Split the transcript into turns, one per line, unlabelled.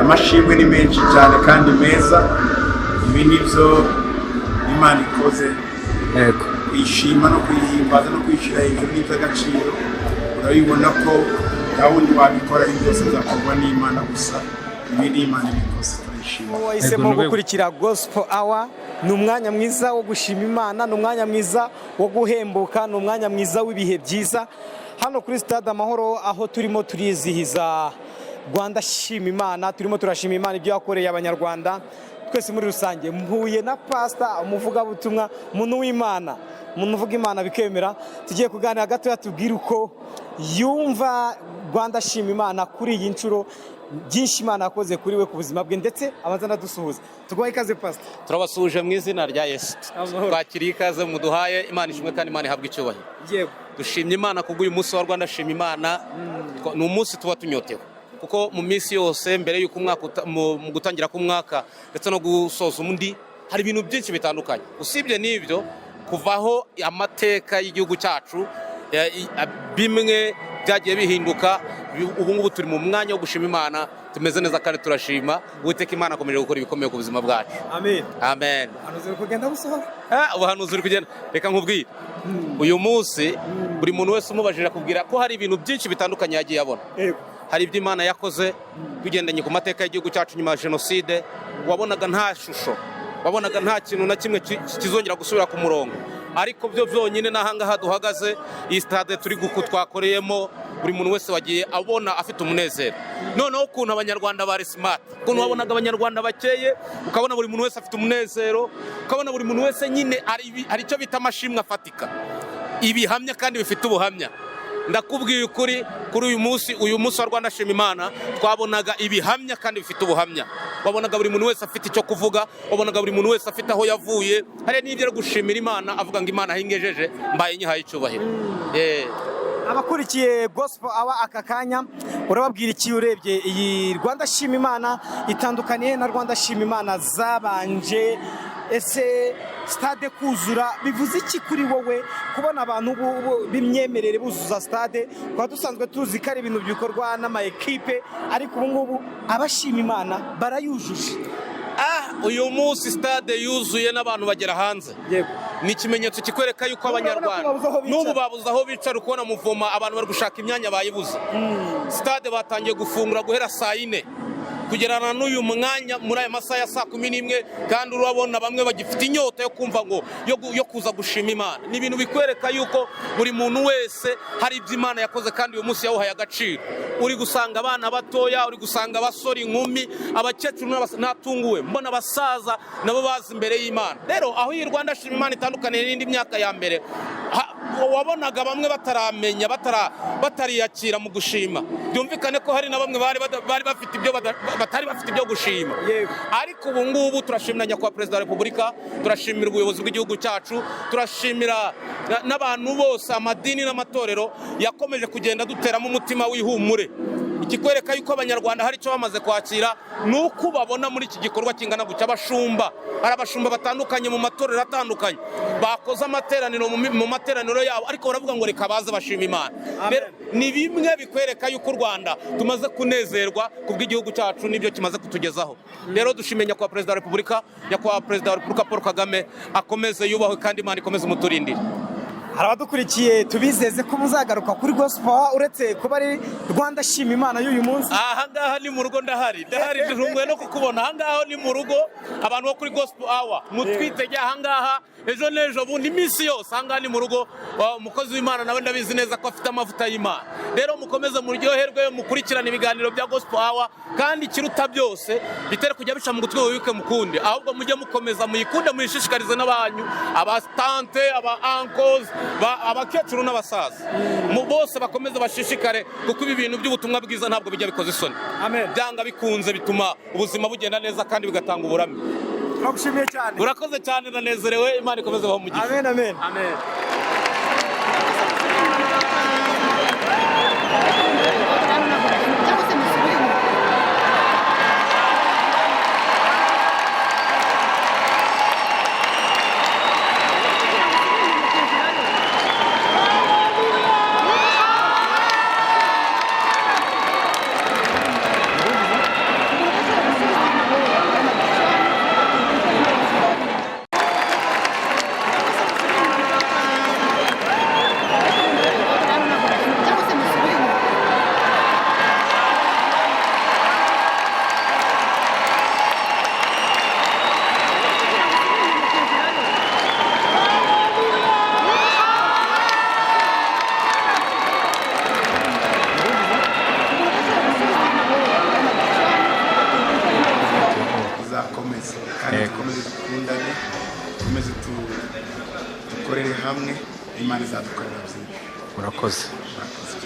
amashimwe ni menshi cyane kandi meza. Ibi nibyo Imana ikoze, kuyishima no kuyihimbaza no kuyishyira hejuru n'iby'agaciro. Urabibona ko nta wundi wabikora, ibi byose bizakorwa n'Imana gusa. Ibi ni Imana ibikoze, turayishima.
Wahisemo gukurikira Gospel Hour, ni umwanya mwiza wo gushima Imana, ni umwanya mwiza wo guhembuka, ni umwanya mwiza w'ibihe byiza hano kuri Stade Amahoro, aho turimo turizihiza Rwanda shima Imana, turimo turashima Imana ibyo yakoreye abanyarwanda twese muri rusange. Mpuye na pastor, umuvugabutumwa, umuntu w'Imana, umuntu uvuga Imana bikemera. Tugiye kuganira gato yatubwira uko yumva Rwanda shima Imana kuri iyi nshuro, byinshi Imana yakoze kuri we ku buzima bwe, ndetse abanza nadusuhuza. Tuguhaye ikaze pastor.
Turabasuhuje mu izina rya Yesu. Twakiriye ikaze muduhaye, Imana ishimwe kandi Imana ihabwe icyubahiro.
Yego,
dushimye Imana kubw'uyu munsi wa Rwanda shima Imana. Ni umunsi tuba tunyotewe, kuko mu minsi yose mbere y'uko umwaka mu gutangira k'umwaka ndetse no gusoza undi, hari ibintu byinshi bitandukanye. Usibye n'ibyo, kuvaho amateka y'igihugu cyacu bimwe byagiye bihinduka, ubu ngubu turi mu mwanya wo gushima Imana, tumeze neza kandi turashima. Uwiteka Imana akomeje gukora ibikomeye ku buzima bwacu.
Amen.
Amen.
Ubuhanuzi uri kugenda busohora?
Ubuhanuzi uri kugenda. Reka nkubwire, uyu munsi buri muntu wese umubajije akubwira ko hari ibintu byinshi bitandukanye yagiye abona. Hari ibyo Imana yakoze bigendanye ku mateka y'igihugu cyacu nyuma ya Jenoside, wabonaga nta shusho, wabonaga nta kintu na kimwe kizongera gusubira ku murongo. Ariko byo byonyine n'ahangaha duhagaze, iyi stade turi twakoreyemo, buri muntu wese wagiye abona afite umunezero. Noneho ukuntu abanyarwanda bari smart, ukuntu wabonaga abanyarwanda bakeye, ukabona buri muntu wese afite umunezero, ukabona buri muntu wese nyine hari icyo bita amashimwe afatika, ibihamya kandi bifite ubuhamya. Ndakubwiye ukuri, kuri uyu munsi wa Rwanda shima Imana, twabonaga ibihamya kandi bifite ubuhamya. Wabonaga buri muntu wese afite icyo kuvuga, wabonaga buri muntu wese afite aho yavuye. Hari n'ibyo gushimira Imana, avuga ngo Imana ahingejeje, mbaye nyihaye icyubahiro.
Abakurikiye Gospel Hour aka kanya, urababwira iki urebye iyi Rwanda shima Imana itandukaniye na Rwanda shima Imana zabanje? Ese stade kuzura bivuze iki kuri wowe, kubona abantu b'imyemerere buzuza stade? Kwa dusanzwe tuzi ko ari ibintu bikorwa n'ama equipe, ariko ubu ngubu abashima Imana barayujuje.
Uyu munsi stade yuzuye n'abantu bagera hanze.
Yego,
ni ikimenyetso kikwereka yuko abanyarwanda n'ubu babuze aho bicara, ukubona muvoma abantu bari gushaka imyanya bayibuze. Stade batangiye gufungura guhera saa 4 kugerana n'uyu mwanya muri aya masaha ya saa 11, kandi urabona bamwe bagifite inyota yo kumva ngo yo kuza gushima Imana. Ni ibintu bikwereka yuko buri muntu wese hari ibyo Imana yakoze kandi uyu munsi yawuhaye agaciro. Uri gusanga abana batoya, uri gusanga abasore, inkumi, abakecuru n'atunguwe, mbona abasaza nabo bazi imbere y'Imana. Rero aho iyi Rwanda shima Imana itandukaniye n'indi myaka ya mbere, wabonaga bamwe bataramenya, batariyakira mu gushima. Byumvikane ko hari na bamwe bari bafite ibyo batari bafite ibyo gushima. Ariko ubu ngubu turashimira nyakubahwa Perezida wa Repubulika, turashimira ubuyobozi bw'igihugu cyacu, turashimira n'abantu bose, amadini n'amatorero yakomeje kugenda duteramo umutima w'ihumure. Ikikwereka yuko abanyarwanda hari icyo bamaze kwakira, nuko babona muri iki gikorwa kingana gutya. Abashumba, hari abashumba batandukanye mu matorero atandukanye bakoze amateraniro mu materaniro yabo, ariko baravuga ngo reka baze bashima Imana. Ni bimwe bikwereka yuko u Rwanda tumaze kunezerwa kubw'igihugu cyacu n'ibyo kimaze kutugezaho. Rero dushimye nyakubahwa Perezida wa Repubulika, nyakubahwa Perezida wa Repubulika Paul Kagame, akomeze yubahwe kandi Imana ikomeze umuturindire.
Hari abadukurikiye tubizeze ko muzagaruka kuri Gospel Hour, uretse kuba ari Rwanda shima Imana y'uyu munsi.
Ahangaha ni mu rugo, ndahari ndahungwe no kukubona. Ahangaha ni mu rugo, abantu bo kuri Gospel Hour mutwitege ahangaha ejo n'ejo bundi, iminsi yose ahangaha ni mu rugo. Umukozi w'Imana nawe ndabizi neza ko afite amavuta y'Imana. Rero mukomeze muryoherwe, mukurikirane ibiganiro bya Gospel Hour, kandi ikiruta byose bitere kujya bica mu gutwi wibike mukunde, ahubwo mujye mukomeza muyikunde, muyishishikarize n'abanyu, abastante, aba uncles, abakecuru n'abasaza, bose bakomeze bashishikare, kuko ibi bintu by'ubutumwa bwiza ntabwo bijya bikoze isoni. Byanga bikunze bituma ubuzima bugenda neza kandi bigatanga uburamye.
Turagushimiye cyane.
Urakoze cyane, ndanezerewe. Imana ikomeze baho umugisha.
Amen, amen.
Amen.
dukomeze kandi dukomeze dukundane dukomeze dukorere hamwe Imana izadukorera byinshi.
Murakoze.
Murakoze.